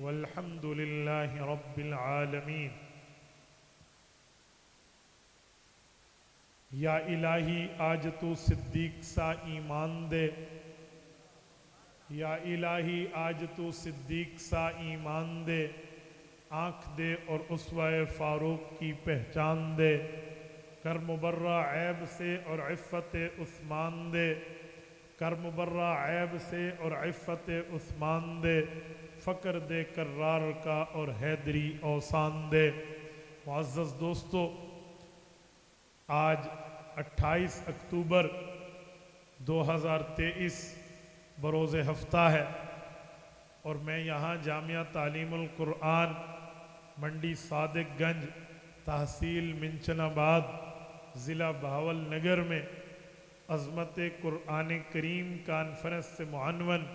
والحمد للہ رب العالمین۔ یا الہی آج تو صدیق سا ایمان دے، یا الہی آج تو صدیق سا ایمان دے، آنکھ دے اور اسوہ فاروق کی پہچان دے، کر مبرہ عیب سے اور عفت عثمان دے، کر مبرہ عیب سے اور عفت عثمان دے، فقر دے کرار کا اور حیدری اوسان دے۔ معزز دوستو، آج 28 اکتوبر 2023 بروز ہفتہ ہے اور میں یہاں جامعہ تعلیم القرآن منڈی صادق گنج تحصیل منچن آباد ضلع بہاول نگر میں عظمت قرآن کریم کانفرنس سے معنون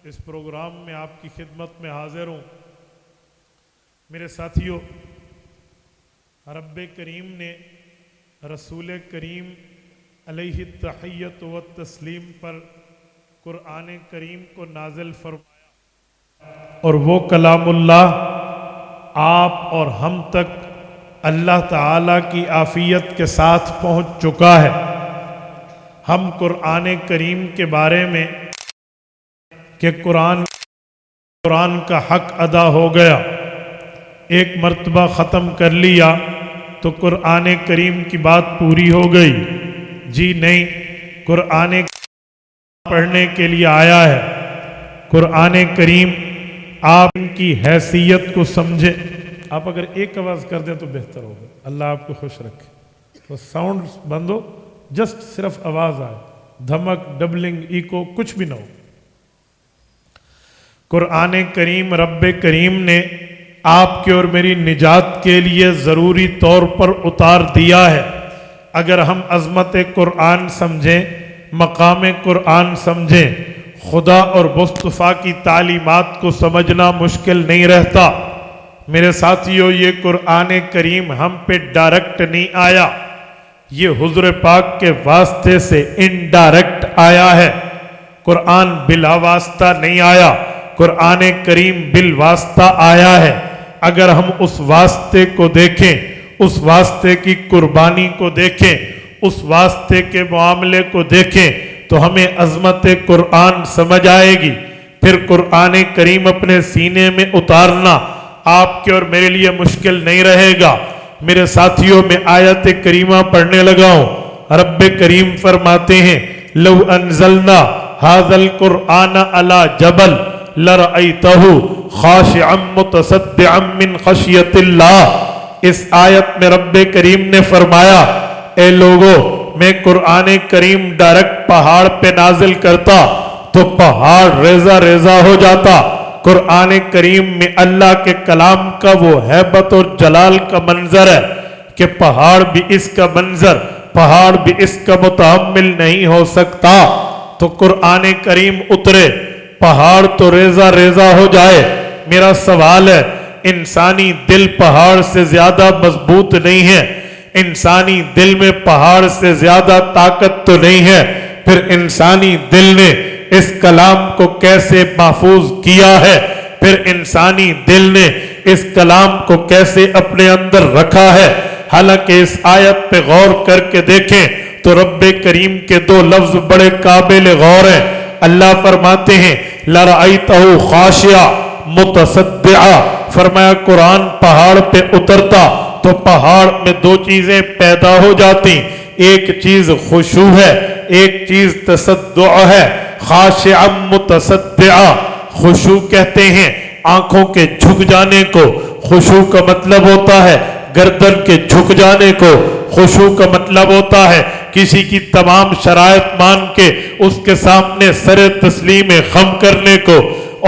اس پروگرام میں آپ کی خدمت میں حاضر ہوں۔ میرے ساتھیوں، رب کریم نے رسول کریم علیہ التحیۃ والتسلیم پر قرآن کریم کو نازل فرمایا اور وہ کلام اللہ آپ اور ہم تک اللہ تعالیٰ کی عافیت کے ساتھ پہنچ چکا ہے۔ ہم قرآن کریم کے بارے میں کہ قرآن کا حق ادا ہو گیا، ایک مرتبہ ختم کر لیا تو قرآن کریم کی بات پوری ہو گئی؟ جی نہیں، قرآن پڑھنے کے لیے آیا ہے۔ قرآن کریم آپ کی حیثیت کو سمجھے۔ آپ اگر ایک آواز کر دیں تو بہتر ہوگا، اللہ آپ کو خوش رکھے۔ تو ساؤنڈ بند ہو، جسٹ صرف آواز آئے، دھمک، ڈبلنگ، ایکو کچھ بھی نہ ہو۔ قرآن کریم رب کریم نے آپ کے اور میری نجات کے لیے ضروری طور پر اتار دیا ہے۔ اگر ہم عظمت قرآن سمجھیں، مقام قرآن سمجھیں، خدا اور مصطفیٰ کی تعلیمات کو سمجھنا مشکل نہیں رہتا۔ میرے ساتھیوں، یہ قرآن کریم ہم پہ ڈائریکٹ نہیں آیا، یہ حضور پاک کے واسطے سے انڈائریکٹ آیا ہے۔ قرآن بلا واسطہ نہیں آیا، قرآن کریم بالواسطہ آیا ہے۔ اگر ہم اس واسطے کو دیکھیں، اس واسطے کی قربانی کو دیکھیں، اس واسطے کے معاملے کو دیکھیں تو ہمیں عظمت قرآن سمجھ آئے گی۔ پھر قرآن کریم اپنے سینے میں اتارنا آپ کے اور میرے لیے مشکل نہیں رہے گا۔ میرے ساتھیوں، میں آیت کریمہ پڑھنے لگا ہوں۔ رب کریم فرماتے ہیں، لو انزلنا ھذا القرآن علی جبل لرأیتہ خاشعا متصدعا من خشیت اللہ۔ اس آیت میں رب کریم نے فرمایا، اے لوگو، میں قرآن کریم ڈائریکٹ پہاڑ پہ نازل کرتا تو پہاڑ ریزہ ریزہ ہو جاتا۔ قرآن کریم میں اللہ کے کلام کا وہ ہیبت اور جلال کا منظر ہے کہ پہاڑ بھی اس کا منظر، پہاڑ بھی اس کا متحمل نہیں ہو سکتا۔ تو قرآن کریم اترے، پہاڑ تو ریزہ ریزہ ہو جائے۔ میرا سوال ہے، انسانی دل پہاڑ سے زیادہ مضبوط نہیں ہے، انسانی دل میں پہاڑ سے زیادہ طاقت تو نہیں ہے، پھر انسانی دل نے اس کلام کو کیسے محفوظ کیا ہے، پھر انسانی دل نے اس کلام کو کیسے اپنے اندر رکھا ہے؟ حالانکہ اس آیت پہ غور کر کے دیکھیں تو رب کریم کے دو لفظ بڑے قابل غور ہیں۔ اللہ فرماتے ہیں، لَرَأَيْتَهُ خَاشِعًا مُتَصَدِّعًا، فرمایا قرآن پہاڑ پہ اترتا تو پہاڑ میں دو چیزیں پیدا ہو جاتی، ایک چیز خشوع ہے، ایک چیز تصدع ہے۔ خاشعا متصدعا، خشوع کہتے ہیں آنکھوں کے جھک جانے کو، خشوع کا مطلب ہوتا ہے گردن کے جھک جانے کو، خشوع کا مطلب ہوتا ہے کسی کی تمام شرائط مان کے اس کے سامنے سر تسلیم خم کرنے کو،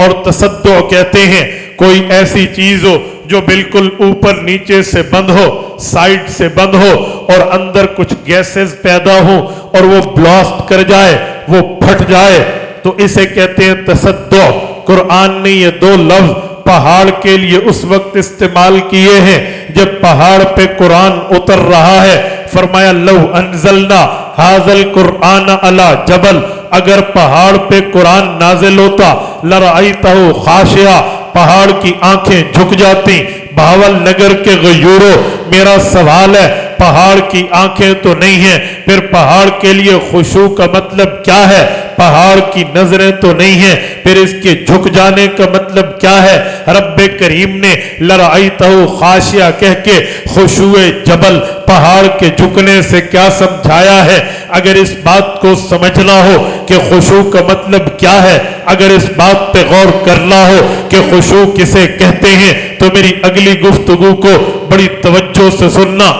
اور تصدع کہتے ہیں کوئی ایسی چیز ہو جو بالکل اوپر نیچے سے بند ہو، سائیڈ سے بند ہو اور اندر کچھ گیسز پیدا ہو اور وہ بلاسٹ کر جائے، وہ پھٹ جائے، تو اسے کہتے ہیں تصدع۔ قرآن نے یہ دو لفظ پہاڑ کے لیے اس وقت استعمال کیے ہیں جب پہاڑ پہ قرآن اتر رہا ہے۔ فرمایا لو انزلنا ھذا القرآن علی جبل، اگر پہاڑ پہ قرآن نازل ہوتا، لرأیتہ خاشعا، پہاڑ کی آنکھیں جھک جاتی. بہاول نگر کے غیوروں، میرا سوال ہے، پہاڑ کی آنکھیں تو نہیں ہیں، پھر پہاڑ کے لیے خشوع کا مطلب کیا ہے؟ پہاڑ کی نظریں تو نہیں ہیں، پھر اس کے جھک جانے کا مطلب کیا ہے؟ رب کریم نے لرأیتہ خاشعہ کہہ کے خشوع جبل، پہاڑ کے جھکنے سے کیا سمجھایا ہے؟ اگر اس بات کو سمجھنا ہو کہ خشوع کا مطلب کیا ہے، اگر اس بات پہ غور کرنا ہو کہ خشوع کسے کہتے ہیں، تو میری اگلی گفتگو کو بڑی توجہ سے سننا.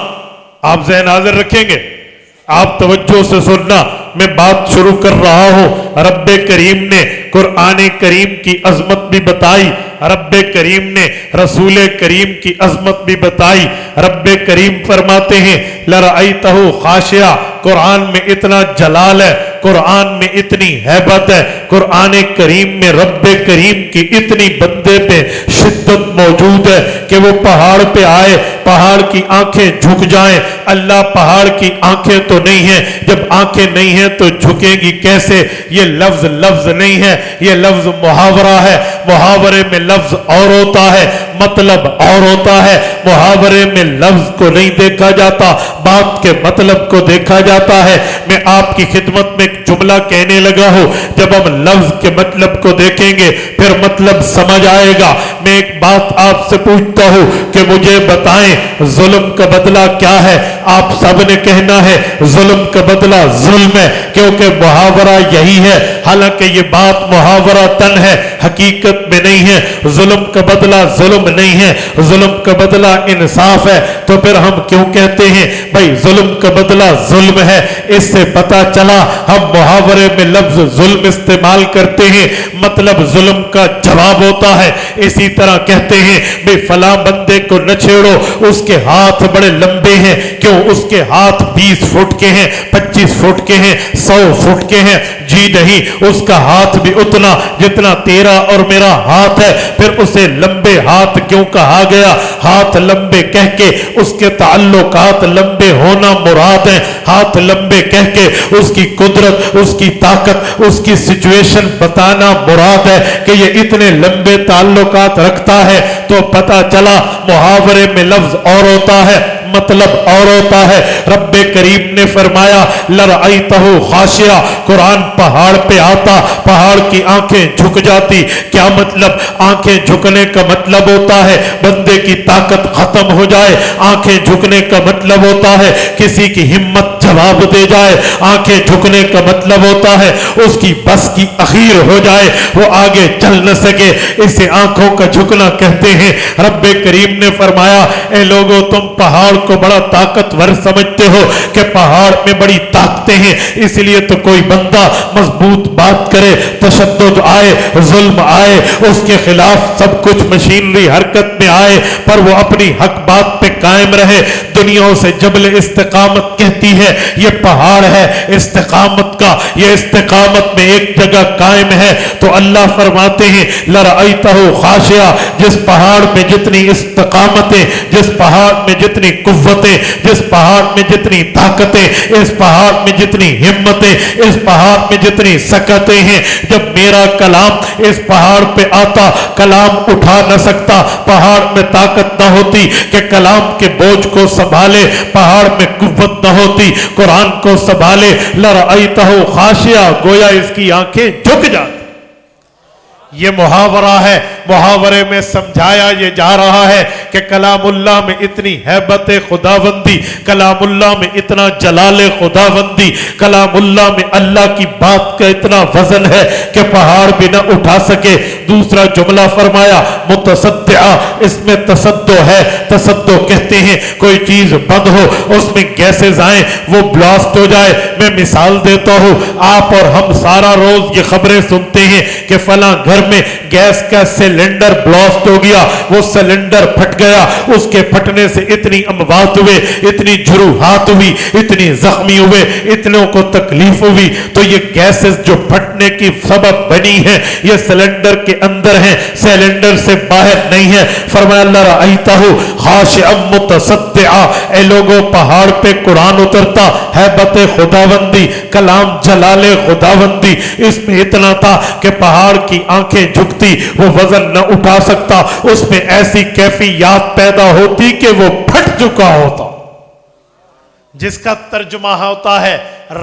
آپ ذہن حاضر رکھیں گے؟ آپ توجہ سے سننا. میں بات شروع کر رہا ہوں. رب کریم نے قرآن کریم کی عظمت بھی بتائی، رب کریم نے رسول کریم کی عظمت بھی بتائی. رب کریم فرماتے ہیں لرأیتہ خاشعہ. قرآن میں اتنا جلال ہے، قرآن میں اتنی ہیبت ہے، قرآن کریم میں رب کریم کی اتنی بندے پہ شدت موجود ہے کہ وہ پہاڑ پہ آئے، پہاڑ کی آنکھیں جھک جائیں. اللہ پہاڑ کی آنکھیں تو نہیں ہیں، جب آنکھیں نہیں ہیں تو جھکیں گی کیسے؟ یہ لفظ نہیں ہے، یہ لفظ محاورہ ہے. محاورے میں لفظ اور ہوتا ہے، مطلب اور ہوتا ہے. محاورے میں لفظ کو نہیں دیکھا جاتا، بات کے مطلب کو دیکھا جاتا ہے. میں آپ کی خدمت میں ایک جملہ کہنے لگا ہوں، جب ہم لفظ کے مطلب کو دیکھیں گے پھر مطلب سمجھ آئے گا. میں ایک بات آپ سے پوچھتا ہوں کہ مجھے بتائیں ظلم کا بدلہ کیا ہے؟ آپ سب نے کہنا ہے ظلم کا بدلہ ظلم ہے، کیونکہ محاورہ یہی ہے. حالانکہ یہ بات محاورہ تن ہے، حقیقت میں نہیں ہے. ظلم کا بدلہ ظلم نہیں ہے، ظلم کا بدلہ انصاف ہے. تو پھر ہم کیوں کہتے ہیں بھائی ظلم کا بدلہ ظلم ہے؟ اس سے پتا چلا ہم محاورے میں لفظ ظلم استعمال کرتے ہیں، مطلب ظلم کا جواب ہوتا ہے. اسی طرح کہتے ہیں بھئی فلاں بندے کو نہ چھیڑو، اس کے ہاتھ بڑے لمبے ہیں. کیوں؟ اس کے ہاتھ 20 فٹ کے ہیں، 25 فٹ کے ہیں، 100 فٹ کے ہیں. جی نہیں، اس کا ہاتھ بھی اتنا جتنا تیرا اور میرا ہاتھ ہے. پھر اسے لمبے ہاتھ کیوں کہا گیا؟ ہاتھ لمبے کہہ کے اس کے تعلقات لمبے ہونا مراد ہے. ہاتھ لمبے کہہ کے اس کی قدرت، اس کی طاقت، اس کی سچویشن بتانا مراد ہے کہ یہ اتنے لمبے تعلقات رکھتا ہے. تو پتا چلا محاورے میں لفظ اور ہوتا ہے، مطلب اور ہوتا ہے. رب کریم نے فرمایا لرأیتہ خاشعہ. قرآن پہاڑ پہ آتا، پہاڑ کی آنکھیں جھک جاتی. کیا مطلب؟ آنکھیں جھکنے کا مطلب ہوتا ہے بندے کی طاقت ختم ہو جائے. آنکھیں جھکنے کا مطلب ہوتا ہے کسی کی ہمت جواب دے جائے. آنکھیں جھکنے کا مطلب ہوتا ہے اس کی بس کی اخیر ہو جائے، وہ آگے چل نہ سکے. اسے آنکھوں کا جھکنا کہتے ہیں. رب کریم نے فرمایا اے لوگو، تم پہاڑ کو بڑا طاقتور سمجھتے ہو کہ پہاڑ میں بڑی طاقتیں ہیں، اس لیے تو کوئی بندہ مضبوط بات کرے، تشدد آئے، ظلم آئے، اس کے خلاف سب کچھ مشینری حرکت میں آئے، پر وہ اپنی حق بات پہ قائم رہے. دنیا سے جبل استقامت کہتی ہے، یہ پہاڑ ہے استقامت کا، یہ استقامت میں ایک جگہ قائم ہے. تو اللہ فرماتے ہیں لرأیتہ خاشعہ. جس پہاڑ میں جتنی استقامتیں، جس پہاڑ میں جتنی قوتیں، جس پہاڑ میں جتنی طاقتیں، اس پہاڑ میں جتنی ہمتیں، اس پہاڑ میں جتنی سکتیں ہیں، جب میرا کلام اس پہاڑ پہ آتا کلام اٹھا نہ سکتا. پہاڑ میں طاقت نہ ہوتی کہ کلام کے بوجھ کو سنبھالے، پہاڑ میں قوت نہ ہوتی قرآن کو سنبھالے. لرأیتہ خاشعہ، گویا اس کی آنکھیں جھک جاتی. یہ محاورہ ہے. محاورے میں سمجھایا یہ جا رہا ہے کہ کلام اللہ میں اتنی ہیبت خداوندی، کلام اللہ میں اتنا جلال خداوندی، کلام اللہ میں اللہ کی بات کا اتنا وزن ہے کہ پہاڑ بھی نہ اٹھا سکے. دوسرا جملہ فرمایا متصدعہ. اس میں تصدع ہے. تصدع کہتے ہیں کوئی چیز بند ہو، اس میں گیسز آئیں، وہ بلاسٹ ہو جائے. میں مثال دیتا ہوں، آپ اور ہم سارا روز یہ خبریں سنتے ہیں کہ فلاں گھر میں گیس کا سلنڈر بلاسٹ ہو گیا، وہ سلنڈر پھٹ گیا. اس کے پھٹنے سے اتنی اموات ہوئے، اتنی جروحات ہوئی، اتنی زخمی ہوئے، اتنوں کو تکلیف ہوئی. تو یہ گیسز جو پھٹنے کی سبب بنی ہے، یہ سلنڈر کے کے اندر ہیں، سیلنڈر سے باہر نہیں ہے۔ فرمایا اللہ رأیتہ خاشعا متصدعا، اے لوگوں پہاڑ پہ قرآن اترتا، ہیبت خداوندی، کلام جلال خداوندی اس میں اتنا تھا کہ پہاڑ کی آنکھیں جھکتی، وہ وزن نہ اٹھا سکتا، اس میں ایسی کیفیات پیدا ہوتی کہ وہ پھٹ چکا ہوتا، جس کا ترجمہ ہوتا ہے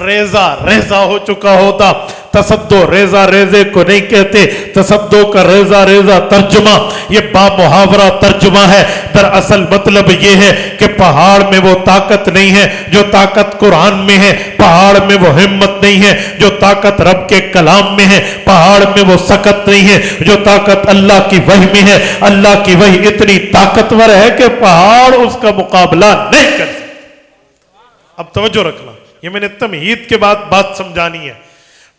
ریزہ ریزہ ہو چکا ہوتا۔ تصدو ریزہ ریزے کو نہیں کہتے، تصدو کا ریزہ ریزہ ترجمہ یہ با محاورہ ترجمہ ہے۔ دراصل مطلب یہ ہے کہ پہاڑ میں وہ طاقت نہیں ہے جو طاقت قرآن میں ہے، پہاڑ میں وہ ہمت نہیں ہے جو طاقت رب کے کلام میں ہے، پہاڑ میں وہ سکت نہیں ہے جو طاقت اللہ کی وحی میں ہے۔ اللہ کی وحی اتنی طاقتور ہے کہ پہاڑ اس کا مقابلہ نہیں کر سکتا۔ اب توجہ رکھنا، یہ میں نے تمہید کے بعد بات سمجھانی ہے۔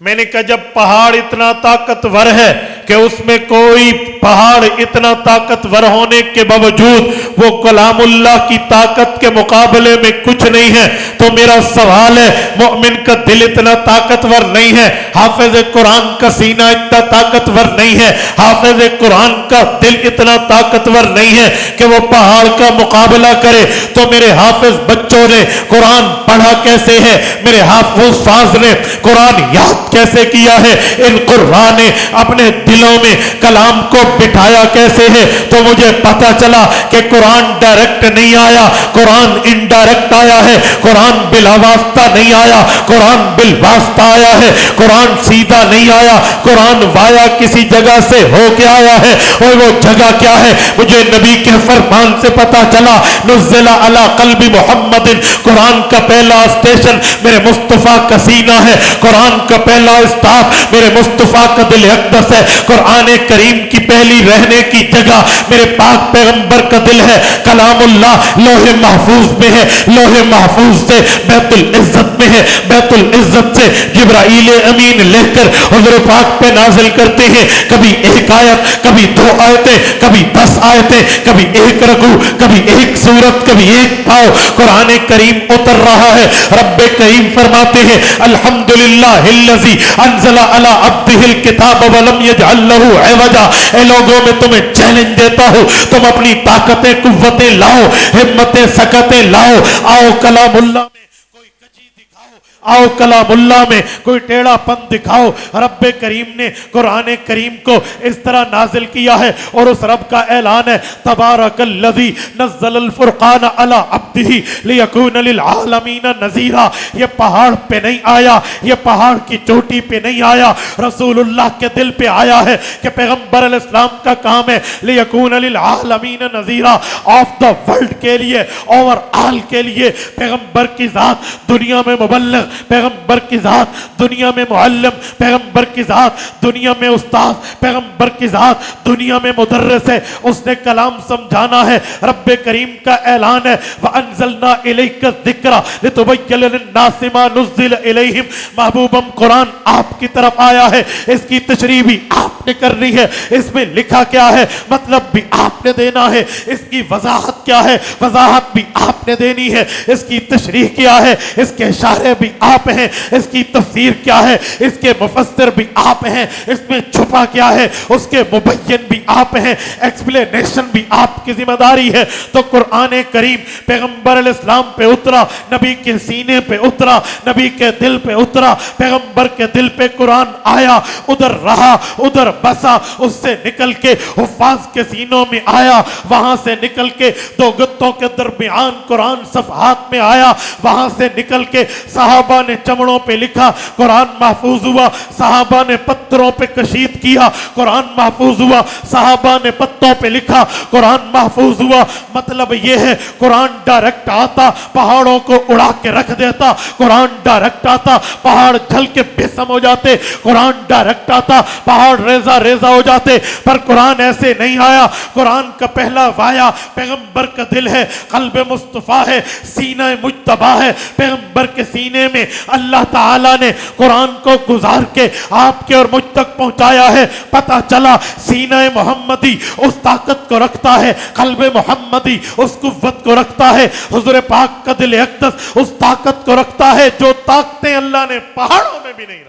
میں نے کہا جب پہاڑ اتنا طاقتور ہے کہ اس میں کوئی پہاڑ اتنا طاقتور ہونے کے باوجود وہ کلام اللہ کی طاقت کے مقابلے میں کچھ نہیں ہے، تو میرا سوال ہے مومن کا دل اتنا طاقتور نہیں ہے، حافظ قرآن کا سینہ اتنا طاقتور نہیں ہے، حافظ قرآن کا دل اتنا طاقتور نہیں ہے کہ وہ پہاڑ کا مقابلہ کرے، تو میرے حافظ بچوں نے قرآن پڑھا کیسے ہے، میرے حافظ فاز نے قرآن یاد کیسے کیا ہے، ان قرآن نے اپنے دلوں میں کلام کو بٹھایا کیسے ہے؟ تو مجھے پتا چلا کہ قرآن ڈائریکٹ نہیں آیا، قرآن انڈائریکٹ آیا ہے، قرآن بلا واسطہ نہیں آیا، قرآن بالواسطہ آیا ہے، قرآن سیدھا نہیں آیا، قرآن وایا کسی جگہ سے ہو کے آیا ہے، اور وہ جگہ کیا ہے مجھے نبی کے فرمان سے پتا چلا، نزل علی قلب محمد، قرآن کا پہلا اسٹیشن میرے مصطفیٰ کا سینہ ہے، قرآن کا پہلا اسٹاپ میرے مصطفیٰ کا دل اقدس ہے، قرآن کریم کی پہلی رہنے کی جگہ میرے پاک پیغمبر کا دل ہے، کلام اللہ لوح محفوظ میں ہے، لوح محفوظ سے بیت العزت میں ہے، بیت العزت سے جبرائیل امین لے کر حضور پاک پہ نازل کرتے ہیں، کبھی ایک آیت، کبھی 2 آیتیں، کبھی 10 آیتیں، کبھی ایک رکوع، کبھی ایک سورت، کبھی ایک پاؤ، قرآن کریم اتر رہا ہے۔ رب کریم فرماتے ہیں الحمدللہ الذی انزل علی عبدہ الکتاب ولم یجعل لہ عوجا، اے لوگوں میں تمہیں چیلنج دیتا ہوں، تم اپنی طاقتیں قوتیں لاؤ، ہمتیں سکتیں لاؤ، آؤ کلام اللہ میں کوئی کجی دکھاؤ، آؤ کلام اللہ میں کوئی ٹیڑھا پن دکھاؤ۔ رب کریم نے قرآن کریم کو اس طرح نازل کیا ہے، اور اس رب کا اعلان ہے تبارک الذی نزل الفرقان علی عبدہ لیکون للعالمین نذیرا۔ یہ پہاڑ پہ نہیں آیا، یہ پہاڑ کی چوٹی پہ نہیں آیا، رسول اللہ کے دل پہ آیا ہے کہ پیغمبر علیہ السلام کا کام ہے لیکون للعالمین نذیرا، آف دا ورلڈ کے لیے، اوور آل کے لیے۔ پیغمبر کی ذات دنیا میں مبلغ، پیغمبر کی ذات دنیا میں معلم، پیغمبر کی ذات دنیا میں استاد، پیغمبر کی ذات دنیا میں مدرس ہے، اس نے کلام سمجھانا ہے۔ رب کریم کا اعلان ہے وَأَنزَلْنَا إِلَيْكَ الذِّكْرَ لِتُبَيِّنَ لِلنَّاسِ مَا نُزِّلَ إِلَيْهِمْ۔ محبوبم قرآن آپ کی طرف آیا ہے، اس کی تشریح بھی آپ نے کرنی ہے، اس میں لکھا کیا ہے مطلب بھی آپ نے دینا ہے، اس کی وضاحت کیا ہے وضاحت بھی آپ نے دینی ہے، اس کی تشریح کیا ہے اس کے اشارے بھی آپ ہیں، اس کی تفسیر کیا ہے اس کے مفسر بھی آپ ہیں، اس میں چھپا کیا ہے اس کے مبین بھی آپ ہیں، ایکسپلینیشن بھی آپ کی ذمہ داری ہے۔ تو قرآن کریم پیغمبر علیہ السلام پہ اترا، نبی کے سینے پہ اترا، نبی کے دل پہ اترا، پیغمبر کے دل پہ قرآن آیا، ادھر رہا، ادھر بسا، اس سے نکل کے حفاظ کے سینوں میں آیا، وہاں سے نکل کے 2 گتوں کے درمیان قرآن صفحات میں آیا، وہاں سے نکل کے صحابہ نے چمڑوں پہ لکھا، قرآن محفوظ ہوا، صحابہ نے پتھروں پہ کشید کیا، قرآن محفوظ ہوا، صحابہ نے پتوں پہ لکھا، قرآن محفوظ ہوا۔ مطلب یہ ہے قرآن ڈائریکٹ آتا پہاڑوں کو اڑا کے رکھ دیتا، قرآن ڈائریکٹ آتا پہاڑ جھل کے بھسم ہو جاتے، قرآن ڈائریکٹ آتا پہاڑ ریزہ ریزہ ہو جاتے، پر قرآن ایسے نہیں آیا۔ قرآن کا پہلا وایا پیغمبر کا دل ہے، قلب مصطفیٰ ہے، سینہ مجتبیٰ ہے، پیغمبر کے سینے میں اللہ تعالیٰ نے قرآن کو گزار کے آپ کے اور مجھ تک پہنچایا ہے۔ پتہ چلا سینہ محمدی اس طاقت کو رکھتا ہے، قلب محمدی اس قوت کو رکھتا ہے، حضور پاک کا دل اقدس اس طاقت کو رکھتا ہے جو طاقتیں اللہ نے پہاڑوں میں بھی نہیں رکھی۔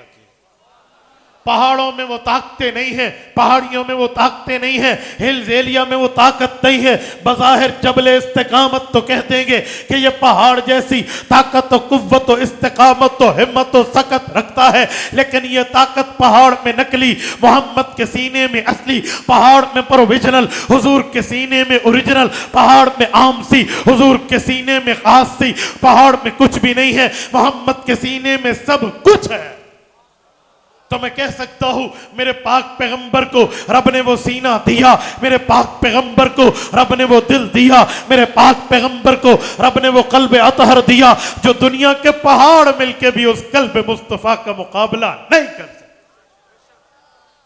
پہاڑوں میں وہ طاقتیں نہیں ہیں، پہاڑیوں میں وہ طاقتیں نہیں ہیں، ہلز ایریا میں وہ طاقت نہیں ہے۔ بظاہر جبل استقامت تو کہہ دیں گے کہ یہ پہاڑ جیسی طاقت و قوت و استقامت و ہمت و سکت رکھتا ہے، لیکن یہ طاقت پہاڑ میں نقلی، محمد کے سینے میں اصلی، پہاڑ میں پروویژنل، حضور کے سینے میں اوریجنل، پہاڑ میں عام سی، حضور کے سینے میں خاص سی، پہاڑ میں کچھ بھی نہیں ہے، محمد کے سینے میں سب کچھ ہے۔ تو میں کہہ سکتا ہوں میرے پاک پیغمبر کو رب نے وہ سینہ دیا، میرے پاک پیغمبر کو رب نے وہ دل دیا، میرے پاک پیغمبر کو رب نے وہ قلب اطہر دیا جو دنیا کے پہاڑ مل کے بھی اس قلب مصطفیٰ کا مقابلہ نہیں کر سکتے۔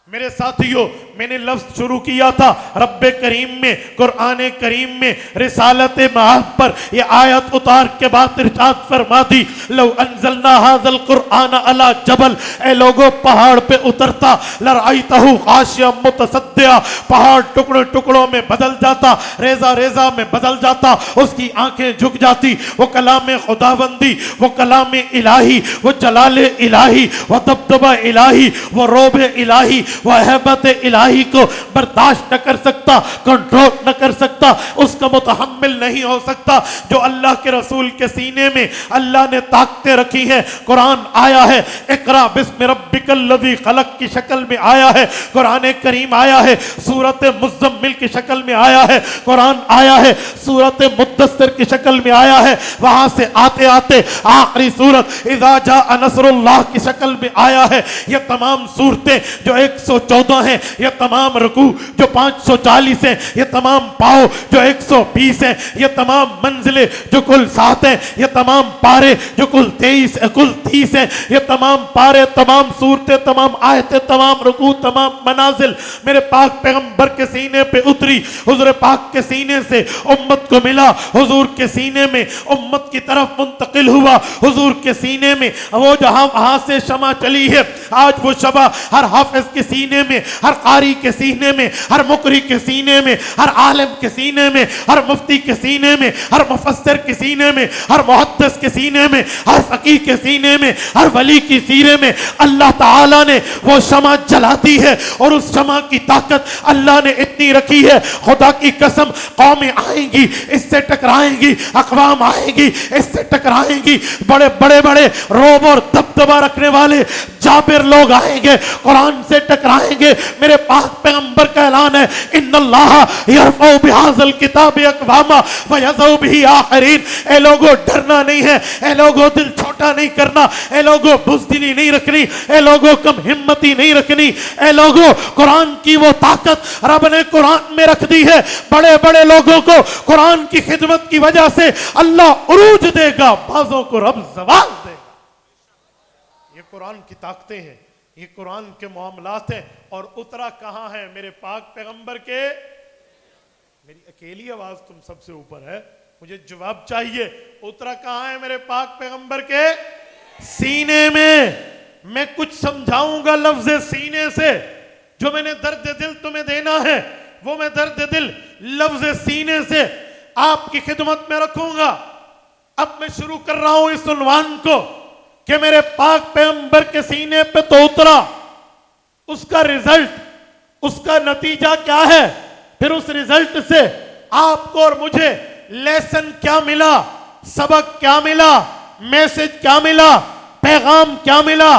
میرے ساتھیوں، میں نے لفظ شروع کیا تھا رب کریم میں، قرآن کریم میں رسالت معاذ پر یہ آیت اتار کے بعد ارشاد فرما دی لو انزلنا هذا القرآن على جبل، اے لوگوں پہاڑ پہ اترتا لرأيته خاشعا متصدعا، پہاڑ ٹکڑوں ٹکڑوں میں بدل جاتا، ریزہ ریزہ میں بدل جاتا، اس کی آنکھیں جھک جاتی، وہ کلام خداوندی، وہ کلام الہی، وہ جلال الہی، وہ دبدبہ الہی، وہ روب الہی، وہ احبت الہی کو برداشت نہ کر سکتا، کنٹرول نہ کر سکتا، اس کا متحمل نہیں ہو سکتا۔ جو اللہ کے رسول کے سینے میں اللہ نے طاقتیں رکھی ہیں، قرآن آیا ہے اقرا بسم ربک الذی خلق کی شکل میں آیا ہے، قرآن کریم آیا ہے سورت مزمل کی شکل میں آیا ہے، قرآن آیا ہے سورت مدثر کی شکل میں آیا ہے، وہاں سے آتے آتے آخری سورت اذا جاء نصر اللہ کی شکل میں آیا ہے۔ یہ تمام صورتیں جو 114 ہیں، یہ تمام رکوع جو 540 ہیں، یہ تمام پاؤ جو 120 ہیں، یہ تمام منزلیں جو کل 7 ہیں، یہ تمام پارے جو کل 30 ہیں، یہ تمام پارے، تمام صورتیں، تمام آیتیں، تمام رکوع، تمام منازل میرے پاک پیغمبر کے سینے پہ اتری، حضور پاک کے سینے سے امت کو ملا، حضور کے سینے میں امت کی طرف منتقل ہوا، حضور کے سینے میں وہ جہاں وہاں سے شمع چلی ہے، آج وہ شمع ہر حافظ کے سینے میں، ہر قاری کے سینے میں، ہر مقری کے سینے میں، ہر عالم کے سینے میں، ہر مفتی کے سینے میں، ہر مفسر کے سینے میں، ہر محدث کے سینے میں، ہر فقیہ کے سینے میں، ہر ولی کی سینے میں اللہ تعالیٰ نے وہ شمع جلا دی ہے، اور اس شمع کی طاقت اللہ نے اتنی رکھی ہے، خدا کی قسم قومیں آئیں گی اس سے ٹکرائیں گی، اقوام آئیں گی اس سے ٹکرائیں گی، بڑے بڑے بڑے روب اور دبدبہ رکھنے والے جابر لوگ آئیں گے، قرآن سے ٹکرائیں گے۔ میرے پاک پیغمبر کا اعلان ہے ان اللہ یرفع بہذا الکتاب اقواما ویضع بہ آخرین۔ اے لوگوں ڈرنا نہیں ہے، اے لوگوں دل چھوٹا نہیں کرنا، اے لوگوں بزدلی نہیں رکھنی، اے لوگوں کم ہمتی نہیں رکھنی، اے لوگوں قرآن کی وہ طاقت رب نے قرآن میں رکھ دی ہے، بڑے بڑے لوگوں کو قرآن کی خدمت کی وجہ سے اللہ عروج دے گا، بعضوں کو رب زوال دے گا۔ یہ قرآن کی طاقتیں ہیں، یہ قرآن کے معاملات ہیں، اور اترا کہاں ہے میرے پاک پیغمبر کے؟ میری اکیلی آواز تم سب سے اوپر ہے، مجھے جواب چاہیے، اترا کہاں ہے میرے پاک پیغمبر کے سینے میں۔ میں کچھ سمجھاؤں گا لفظ سینے سے، جو میں نے درد دل تمہیں دینا ہے وہ میں درد دل لفظ سینے سے آپ کی خدمت میں رکھوں گا۔ اب میں شروع کر رہا ہوں اس عنوان کو کہ میرے پاک پیغمبر کے سینے پہ تو اترا، اس کا رزلٹ، اس کا نتیجہ کیا ہے، پھر اس رزلٹ سے آپ کو اور مجھے لیسن کیا ملا، سبق کیا ملا، میسج کیا ملا، پیغام کیا ملا،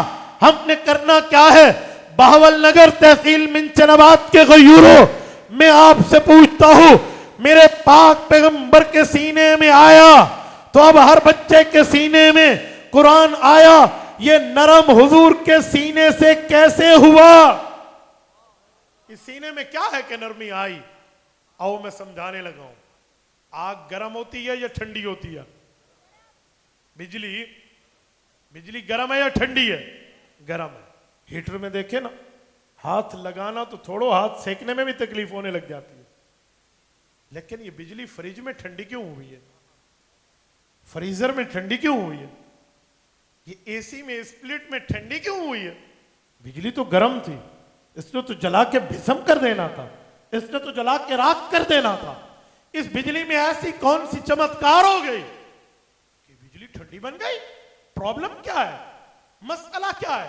ہم نے کرنا کیا ہے۔ بہاول نگر تحصیل منچناباد کے غیوروں، میں آپ سے پوچھتا ہوں، میرے پاک پیغمبر کے سینے میں آیا تو اب ہر بچے کے سینے میں قرآن آیا، یہ نرم حضور کے سینے سے کیسے ہوا؟ اس سینے میں کیا ہے کہ نرمی آئی؟ آؤ میں سمجھانے لگا ہوں۔ آگ گرم ہوتی ہے یا ٹھنڈی ہوتی ہے؟ بجلی گرم ہے یا ٹھنڈی ہے؟ گرم ہے۔ ہیٹر میں دیکھیں نا، ہاتھ لگانا تو تھوڑو، ہاتھ سیکنے میں بھی تکلیف ہونے لگ جاتی ہے، لیکن یہ بجلی فریج میں ٹھنڈی کیوں ہوئی ہے؟ فریزر میں ٹھنڈی کیوں ہوئی ہے؟ یہ اے سی میں اسپلٹ میں ٹھنڈی کیوں ہوئی ہے؟ بجلی تو گرم تھی، اس نے تو جلا کے بھسم کر دینا تھا، اس نے تو جلا کے راکھ کر دینا تھا۔ اس بجلی میں ایسی کون سی چمتکار ہو گئی کہ بجلی ٹھنڈی بن گئی؟ پرابلم کیا ہے؟ مسئلہ کیا ہے؟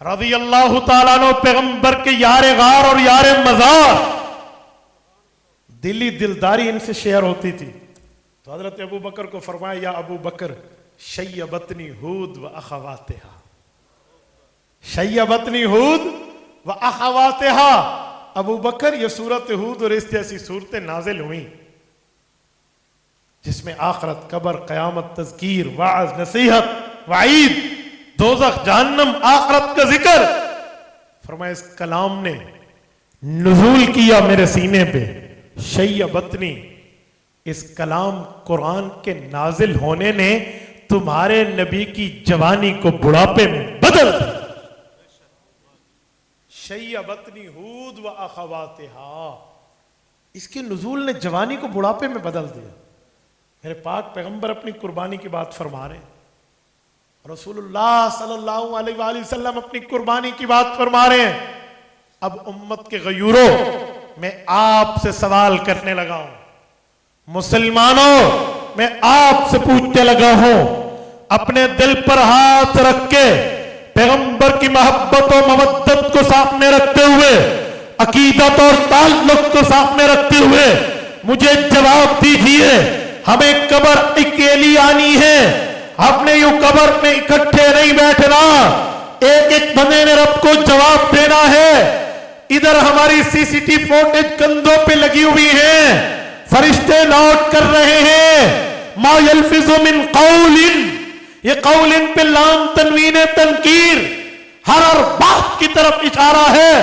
رضی اللہ تعالیٰ عنہ پیغمبر کے یار غار اور یار مزار، دلی دلداری ان سے شیئر ہوتی تھی. تو حضرت ابو بکر کو فرمایا یا ابو بکر شیبتنی ہود و اخواتہا، شیبتنی ہود و اخواتہا. ابو بکر یہ سورت ہود اور اس جیسی صورتیں نازل ہوئیں جس میں آخرت، قبر، قیامت، تذکیر، وعظ، نصیحت، وعید، دوزخ، جہنم، آخرت کا ذکر. فرمایا اس کلام نے نزول کیا میرے سینے پہ. شیبتنی، اس کلام قرآن کے نازل ہونے نے تمہارے نبی کی جوانی کو بڑھاپے میں بدل دیا. شیبتنی ہود و اخواتہا، اس کے نزول نے جوانی کو بڑھاپے میں بدل دیا. میرے پاک پیغمبر اپنی قربانی کی بات فرما رہے ہیں، رسول اللہ صلی اللہ علیہ وآلہ وسلم اپنی قربانی کی بات فرما رہے ہیں. اب امت کے غیوروں، میں آپ سے سوال کرنے لگا ہوں، مسلمانوں میں آپ سے پوچھنے لگا ہوں، اپنے دل پر ہاتھ رکھ کے پیغمبر کی محبت و مودت کو سامنے رکھتے ہوئے، عقیدت اور تعلق کو سامنے رکھتے ہوئے مجھے جواب دیجئے. ہمیں قبر اکیلی آنی ہے، ہم نے یوں قبر میں اکٹھے نہیں بیٹھنا، ایک ایک بندے نے رب کو جواب دینا ہے. ادھر ہماری سی سی ٹی فوٹیج کندھوں پہ لگی ہوئی ہیں، فرشتے نوٹ کر رہے ہیں. ما یلفظ من قول، یہ قول پہ لام تنوین تنکیر، ہر بات کی طرف اشارہ ہے.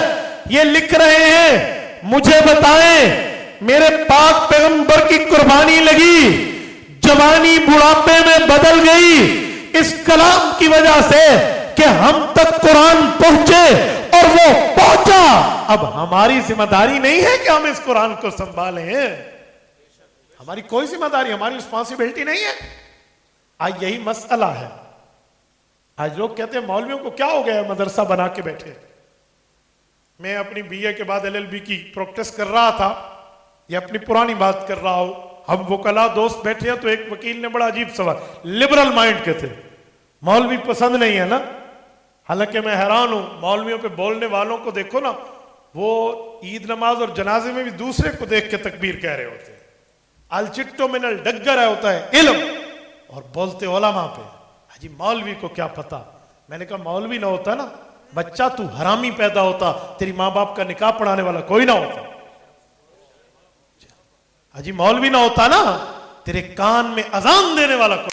یہ لکھ رہے ہیں مجھے بتائیں میرے پاک پیغمبر کی قربانی لگی، جوانی بڑھاپے میں بدل گئی اس کلام کی وجہ سے کہ ہم تک قرآن پہنچے اور وہ پہنچا. اب ہماری ذمہ داری نہیں ہے کہ ہم اس قرآن کو سنبھالیں، ہماری کوئی ذمہ داری، ہماری رسپانسبلٹی نہیں ہے. آج یہی مسئلہ ہے. آج لوگ کہتے ہیں مولویوں کو کیا ہو گیا ہے مدرسہ بنا کے بیٹھے. میں اپنی بی اے کے بعد ایل ایل بی کی پریکٹس کر رہا تھا، یہ اپنی پرانی بات کر رہا ہوں. ہم وکلا دوست بیٹھے ہیں تو ایک وکیل نے بڑا عجیب سوال، لبرل مائنڈ کے تھے، مولوی پسند نہیں ہے نا. حالانکہ میں حیران ہوں، مولویوں پہ بولنے والوں کو دیکھو نا، وہ عید نماز اور جنازے میں بھی دوسرے کو دیکھ کے تکبیر کہہ رہے ہوتے ہیں. الچٹو من الڈگر ہے ہوتا ہے علم، اور بولتے علماء پہ. جی مولوی کو کیا پتا. میں نے کہا مولوی نہ ہوتا نا بچہ تو حرامی پیدا ہوتا، تیری ماں باپ کا نکاح پڑھانے والا کوئی نہ ہوتا. حجی مولوی نہ ہوتا نا تیرے کان میں اذان دینے والا کوئی.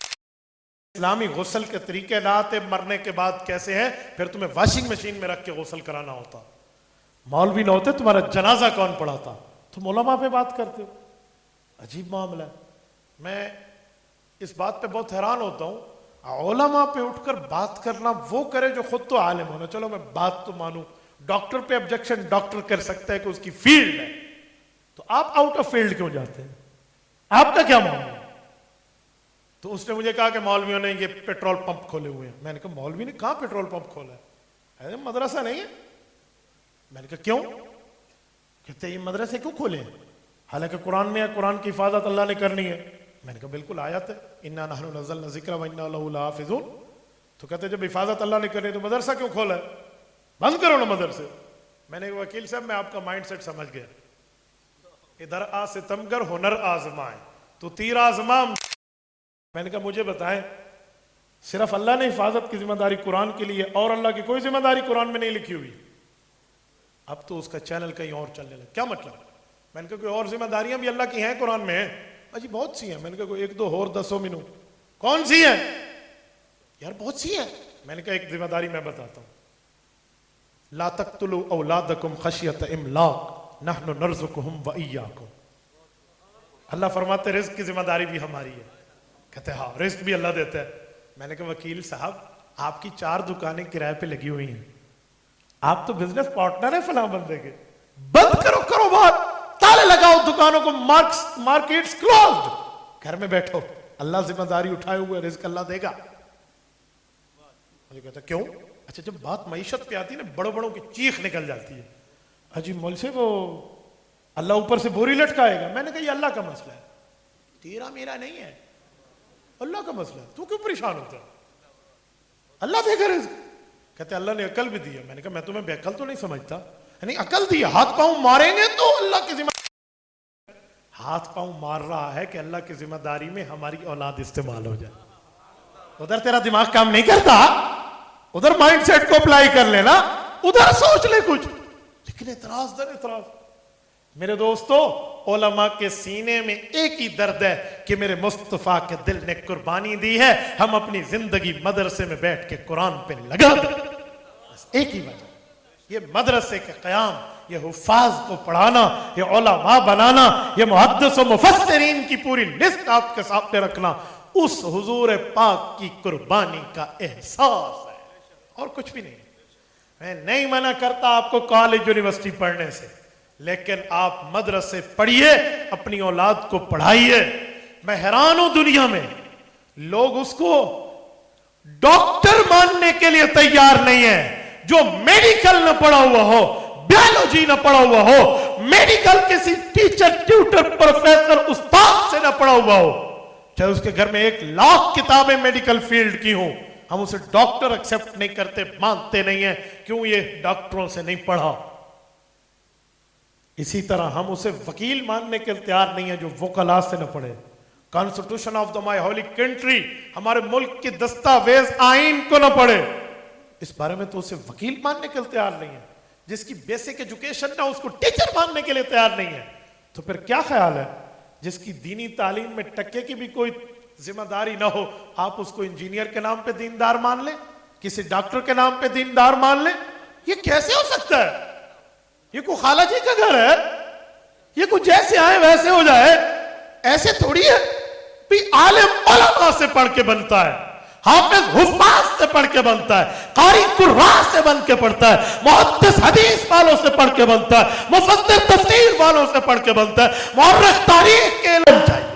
اسلامی غسل کے طریقے نہ آتے، مرنے کے بعد کیسے ہیں، پھر تمہیں واشنگ مشین میں رکھ کے غسل کرانا ہوتا. مولوی نہ ہوتے تمہارا جنازہ کون پڑھاتا. تم علماء پہ بات کرتے ہو، عجیب معاملہ ہے. میں اس بات پہ بہت حیران ہوتا ہوں، علماء پہ اٹھ کر بات کرنا وہ کرے جو خود تو عالم ہونا. چلو میں بات تو مانوں، ڈاکٹر پہ آبجیکشن ڈاکٹر کر سکتا ہے کہ اس کی فیلڈ ہے، تو آپ آؤٹ آف فیلڈ کیوں جاتے ہیں؟ آپ کا کیا معاملہ؟ تو اس نے مجھے کہا کہ مولویوں نے یہ پیٹرول پمپ کھولے ہوئے ہیں. میں نے کہا مولوی نے کہاں پیٹرول پمپ کھولا ہے، مدرسہ نہیں ہے. میں نے کہا کیوں؟ کہتے یہ مدرسے کیوں کھولے ہیں؟ حالانکہ قرآن میں ہے قرآن کی حفاظت اللہ نے کرنی ہے. میں نے کہا بالکل آیت ہے، انا نحن نزلنا الذکر وانا لہ لحافظون. تو کہتے جب حفاظت اللہ نے کرنی تو مدرسہ کیوں کھولا ہے، بند کرو نا مدرسے. میں نے کہا وکیل صاحب میں آپ کا مائنڈ سیٹ سمجھ گیا. ادھر آ ستمگر ہنر آزمائے تو تیر آزمام. میں نے کہا مجھے بتائیں، صرف اللہ نے حفاظت کی ذمہ داری قرآن کے لیے اور اللہ کی کوئی ذمہ داری قرآن میں نہیں لکھی ہوئی. اب تو اس کا چینل کہیں اور چلنے لگا. کیا مطلب؟ میں نے کہا کوئی اور ذمہ داریاں بھی اللہ کی ہیں قرآن میں ہیں. جی بہت سی ہیں. میں نے کہا کوئی ایک دو اور دسو مینو. کون سی ہیں یار؟ بہت سی ہیں. میں نے کہا ایک ذمہ داری میں بتاتا ہوں، لا تقتلوا اولادکم خشیۃ املاق نحن نرزقہم وایاکم. اللہ فرماتے رزق کی ذمہ داری بھی ہماری ہے. کہتے ہاں رزق بھی اللہ دیتا ہے. میں نے کہا وکیل صاحب آپ کی 4 دکانیں کرائے پہ لگی ہوئی ہیں، آپ تو بزنس پارٹنر ہیں فلاں بندے کے، بند کرو کاروبار، تالے لگاؤ دکانوں کو، مارکیٹس کلوزڈ، گھر میں بیٹھو، اللہ ذمہ داری اٹھائے ہوئے، رزق اللہ دے گا. مجھے کہتا کیوں؟ اچھا جب بات معیشت پہ آتی ہے نا بڑوں بڑوں کی چیخ نکل جاتی ہے، اجی مول سے وہ اللہ اوپر سے بوری لٹکائے گا. میں نے کہا یہ اللہ کا مسئلہ ہے، تیرا میرا نہیں ہے، اللہ کا مسئلہ ہے. تو کیوں پریشان ہوتا ہے؟ اللہ دے گا رزق. کہتے اللہ نے عقل بھی دی ہے. میں نے کہا میں تمہیں بے عقل تو نہیں سمجھتا. یعنی عقل دی ہے, ہاتھ پاؤں ماریں گے تو اللہ کی ذمہ, ہاتھ پاؤں مار رہا ہے کہ اللہ کی ذمہ داری میں ہماری اولاد استعمال ہو جائے. ادھر تیرا دماغ کام نہیں کرتا, ادھر مائنڈ سیٹ کو اپلائی کر لینا, ادھر سوچ لے کچھ. لیکن اعتراض در اعتراض. میرے دوستو, علماء کے سینے میں ایک ہی درد ہے کہ میرے مصطفیٰ کے دل نے قربانی دی ہے, ہم اپنی زندگی مدرسے میں بیٹھ کے قرآن پہ لگا دیں. بس ایک ہی وجہ, یہ مدرسے کے قیام, یہ حفاظ کو پڑھانا, یہ علماء بنانا, یہ محدث و مفسرین کی پوری لسٹ آپ کے سامنے رکھنا, اس حضور پاک کی قربانی کا احساس ہے, اور کچھ بھی نہیں. میں نہیں منع کرتا آپ کو کالج یونیورسٹی پڑھنے سے, لیکن آپ مدرسے پڑھیے, اپنی اولاد کو پڑھائیے. میں حیران ہوں دنیا میں لوگ اس کو ڈاکٹر ماننے کے لیے تیار نہیں ہے جو میڈیکل نہ پڑھا ہوا ہو, بیالوجی نہ پڑھا ہوا ہو, میڈیکل کسی ٹیچر, ٹیوٹر, پروفیسر, استاد سے نہ پڑھا ہوا ہو, چاہے اس کے گھر میں 1,00,000 کتابیں میڈیکل فیلڈ کی ہوں, ہم اسے ڈاکٹر ایکسپٹ نہیں کرتے, مانتے نہیں ہیں. کیوں؟ یہ ڈاکٹروں سے نہیں پڑھا. اسی طرح ہم اسے وکیل ماننے کے تیار نہیں ہیں جو وکلاء سے نہ پڑھے. Constitution of the my holy country, ہمارے ملک کی دستاویز آئین کو نہ پڑھے, اس بارے میں تو اسے وکیل ماننے کے لیے تیار نہیں ہے. جس کی بیسک ایجوکیشن نہ, اس کو ٹیچر ماننے کے لیے تیار نہیں ہے. تو پھر کیا خیال ہے جس کی دینی تعلیم میں ٹکے کی بھی کوئی ذمہ داری نہ ہو, آپ اس کو انجینئر کے نام پہ دیندار مان لیں, کسی ڈاکٹر کے نام پہ دیندار مان لیں؟ یہ کیسے ہو سکتا ہے؟ یہ کوئی خالہ جی کا گھر ہے؟ یہ کوئی جیسے آئے ویسے ہو جائے؟ ایسے تھوڑی ہے. بھی عالم علماء سے پڑھ کے بنتا ہے, حافظ حفاظ سے پڑھ کے بنتا ہے, قاری قراء سے بن کے پڑھتا ہے, محدث حدیث والوں سے پڑھ کے بنتا ہے, مفسر تفسیر والوں سے پڑھ کے بنتا ہے, مورخ تاریخ کے علم چاہیے.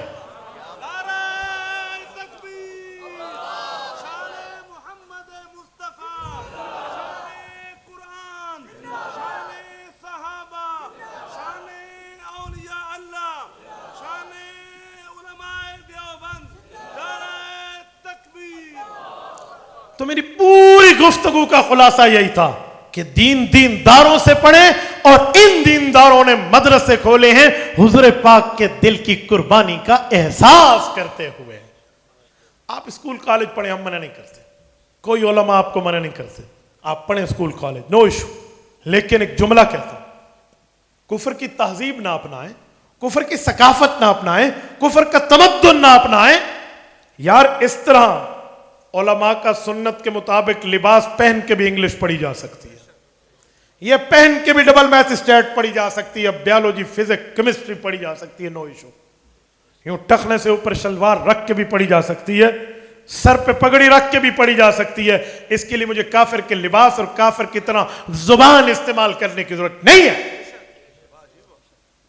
تو میری پوری گفتگو کا خلاصہ یہی تھا کہ دینداروں سے پڑھیں, اور ان دینداروں نے مدرسے کھولے ہیں حضور پاک کے دل کی قربانی کا احساس کرتے ہوئے. آپ اسکول کالج پڑھیں, ہم منع نہیں کرتے, کوئی علماء آپ کو منع نہیں کرتے, آپ پڑھیں اسکول کالج, نو ایشو. لیکن ایک جملہ کہتا ہوں, کفر کی تہذیب نہ اپنائیں, کفر کی ثقافت نہ اپنائیں, کفر کا تمدن نہ اپنائیں. یار اس طرح علماء کا سنت کے مطابق لباس پہن کے بھی انگلش پڑھی جا سکتی ہے, یہ پہن کے بھی ڈبل میتھ اسٹیٹ پڑھی جا سکتی ہے, بیالوجی, فزکس, کیمسٹری پڑھی جا سکتی ہے, نو ایشو. یوں ٹخنے سے اوپر شلوار رکھ کے بھی پڑھی جا سکتی ہے, سر پہ پگڑی رکھ کے بھی پڑھی جا سکتی ہے. اس کے لیے مجھے کافر کے لباس اور کافر کی طرح زبان استعمال کرنے کی ضرورت نہیں ہے.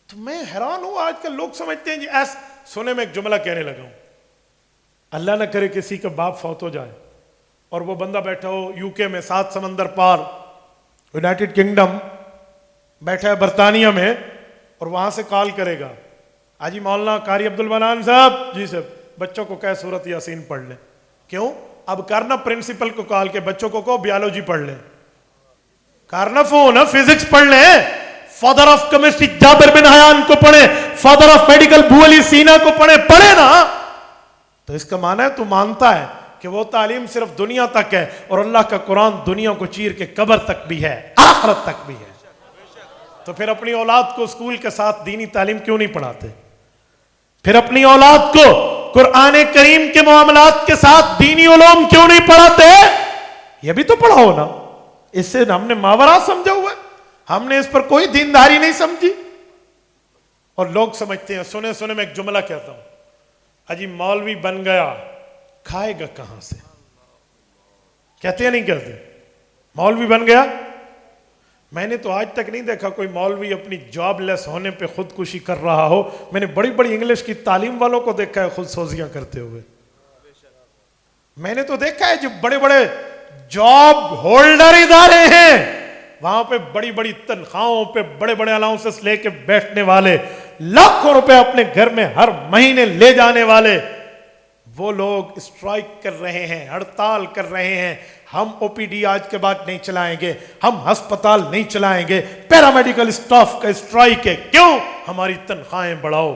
تو میں حیران ہوں, آج کل لوگ سمجھتے ہیں جی ایس. سونے میں ایک جملہ کہنے لگا ہوں, اللہ نہ کرے کسی کا باپ فوت ہو جائے اور وہ بندہ بیٹھا ہو یو کے میں, 7 سمندر پار, یونائٹڈ کنگڈم, بیٹھا ہے برطانیہ میں, اور وہاں سے کال کرے گا, حاجی مولانا قاری عبد المنان صاحب, جی صاحب بچوں کو کہے سورت یاسین پڑھ لیں. کیوں؟ اب کرنا پرنسپل کو کال کے بچوں کو کہو بیالوجی پڑھ لیں, کرنا فون فزکس پڑھ لیں, فادر آف کیمسٹری جابر بن حیان کو پڑھیں, فادر آف میڈیکل ابو علی سینا کو پڑھیں نا. تو اس کا معنی ہے تو مانتا ہے کہ وہ تعلیم صرف دنیا تک ہے, اور اللہ کا قرآن دنیا کو چیر کے قبر تک بھی ہے, آخرت تک بھی ہے. تو پھر اپنی اولاد کو اسکول کے ساتھ دینی تعلیم کیوں نہیں پڑھاتے؟ پھر اپنی اولاد کو قرآن کریم کے معاملات کے ساتھ دینی علوم کیوں نہیں پڑھاتے؟ یہ بھی تو پڑھاؤ نا. اس سے ہم نے ماورا سمجھا ہوا ہے, ہم نے اس پر کوئی دینداری نہیں سمجھی. اور لوگ سمجھتے ہیں, سنے میں ایک جملہ کہتا ہوں, اجی مولوی بن گیا کھائے گا کہاں سے؟ کہتے ہیں نہیں کہتے؟ مولوی بن گیا. میں نے تو آج تک نہیں دیکھا کوئی مولوی اپنی جاب لیس ہونے پہ خودکشی کر رہا ہو. میں نے بڑی بڑی انگلش کی تعلیم والوں کو دیکھا ہے خود سوزیاں کرتے ہوئے. میں نے تو دیکھا ہے جو بڑے بڑے جاب ہولڈر ادارے ہیں, وہاں پہ بڑی بڑی تنخواہوں پہ بڑے بڑے الاؤنسز لے کے بیٹھنے والے, لاکھوں روپے اپنے گھر میں ہر مہینے لے جانے والے, وہ لوگ اسٹرائک کر رہے ہیں، ہڑتال کر رہے ہیں، ہم او پی ڈی آج کے بعد نہیں چلائیں گے، ہم ہسپتال نہیں چلائیں گے، پیرامیڈیکل اسٹاف کا اسٹرائک ہے، کیوں؟ ہماری تنخواہیں بڑھاؤ۔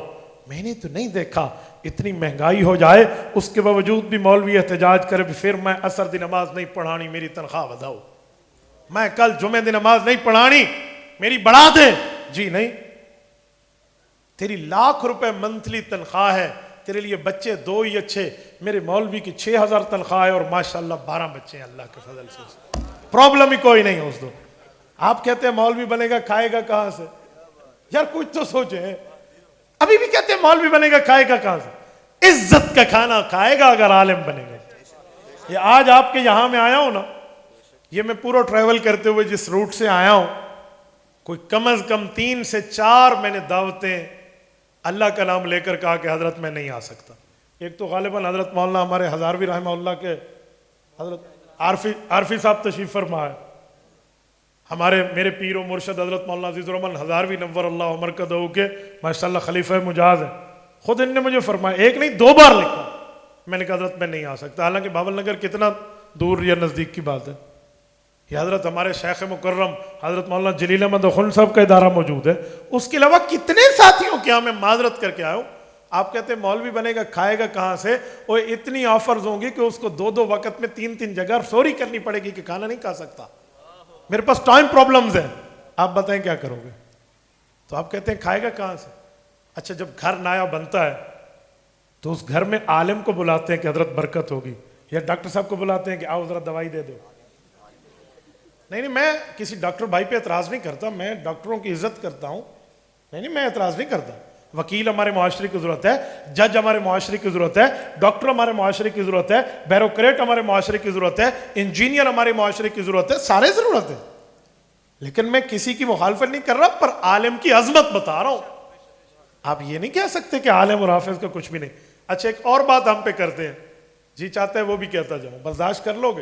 میں نے تو نہیں دیکھا اتنی مہنگائی ہو جائے اس کے باوجود بھی مولوی احتجاج کرے پھر میں عصر دی نماز نہیں پڑھانی، میری تنخواہ بڑھاؤ، میں کل جمعہ دی نماز نہیں پڑھانی، میری بڑھا دے۔ جی نہیں، تیری ₹1,00,000 منتھلی تنخواہ ہے، تیرے لیے بچے 2 ہی اچھے، میرے مولوی کی 6,000 تنخواہ ہے اور ماشاءاللہ 12 بچے ہیں اللہ کے فضل سے، پرابلم ہی کوئی نہیں اس دو۔ آپ کہتے ہیں مولوی بنے گا کھائے گا کہاں سے؟ یار کچھ تو سوچیں، ابھی بھی کہتے ہیں مولوی بنے گا کھائے گا کہاں سے؟ عزت کا کھانا کھائے گا اگر عالم بنے گا۔ یہ آج آپ کے یہاں میں آیا ہوں نا، یہ میں پورا ٹریول کرتے ہوئے جس روٹ سے آیا ہوں، کوئی کم از کم 3 سے 4 میں نے دعوتیں اللہ کا نام لے کر کہا کہ حضرت میں نہیں آ سکتا۔ ایک تو غالباً حضرت مولانا ہمارے ہزاروی رحمہ اللہ کے حضرت عارفی صاحب تشریف فرما ہے، ہمارے میرے پیر و مرشد حضرت مولانا عزیز الرحمن ہزاروی نور اللہ مرکزہ کے ماشاءاللہ خلیفہ مجاز ہیں، خود ان نے مجھے فرمایا، 1 نہیں 2 بار لکھا، میں نے کہا حضرت میں نہیں آ سکتا، حالانکہ بابل نگر کتنا دور یا نزدیک کی بات ہے۔ یہ حضرت ہمارے شیخ مکرم حضرت مولانا جلیل احمد خن صاحب کا ادارہ موجود ہے، اس کے علاوہ کتنے ساتھیوں کے ہاں میں معذرت کر کے آیا ہوں۔ آپ کہتے ہیں مولوی بنے گا کھائے گا کہاں سے؟ وہ اتنی آفرز ہوں گی کہ اس کو 2 وقت میں 3 جگہ سوری کرنی پڑے گی کہ کھانا نہیں کھا سکتا، میرے پاس ٹائم پرابلمز ہیں، آپ بتائیں کیا کرو گے؟ تو آپ کہتے ہیں کھائے گا کہاں سے؟ اچھا جب گھر نیا بنتا ہے تو اس گھر میں عالم کو بلاتے ہیں کہ حضرت برکت ہوگی، یا ڈاکٹر صاحب کو بلاتے ہیں کہ آؤ ذرا دوائی دے دو؟ نہیں میں کسی ڈاکٹر بھائی پہ اعتراض نہیں کرتا، میں ڈاکٹروں کی عزت کرتا ہوں، نہیں میں اعتراض نہیں کرتا، وکیل ہمارے معاشرے کی ضرورت ہے، جج ہمارے معاشرے کی ضرورت ہے، ڈاکٹر ہمارے معاشرے کی ضرورت ہے، بیوروکریٹ ہمارے معاشرے کی ضرورت ہے، انجینئر ہمارے معاشرے کی ضرورت ہے، سارے ضرورت ہے، لیکن میں کسی کی مخالفت نہیں کر رہا، پر عالم کی عظمت بتا رہا ہوں۔ آپ یہ نہیں کہہ سکتے کہ عالم اور حافظ کا کچھ بھی نہیں۔ اچھا ایک اور بات ہم پہ کرتے ہیں، جی چاہتا ہے وہ بھی کہتا جاؤں، برداشت کر لو گے؟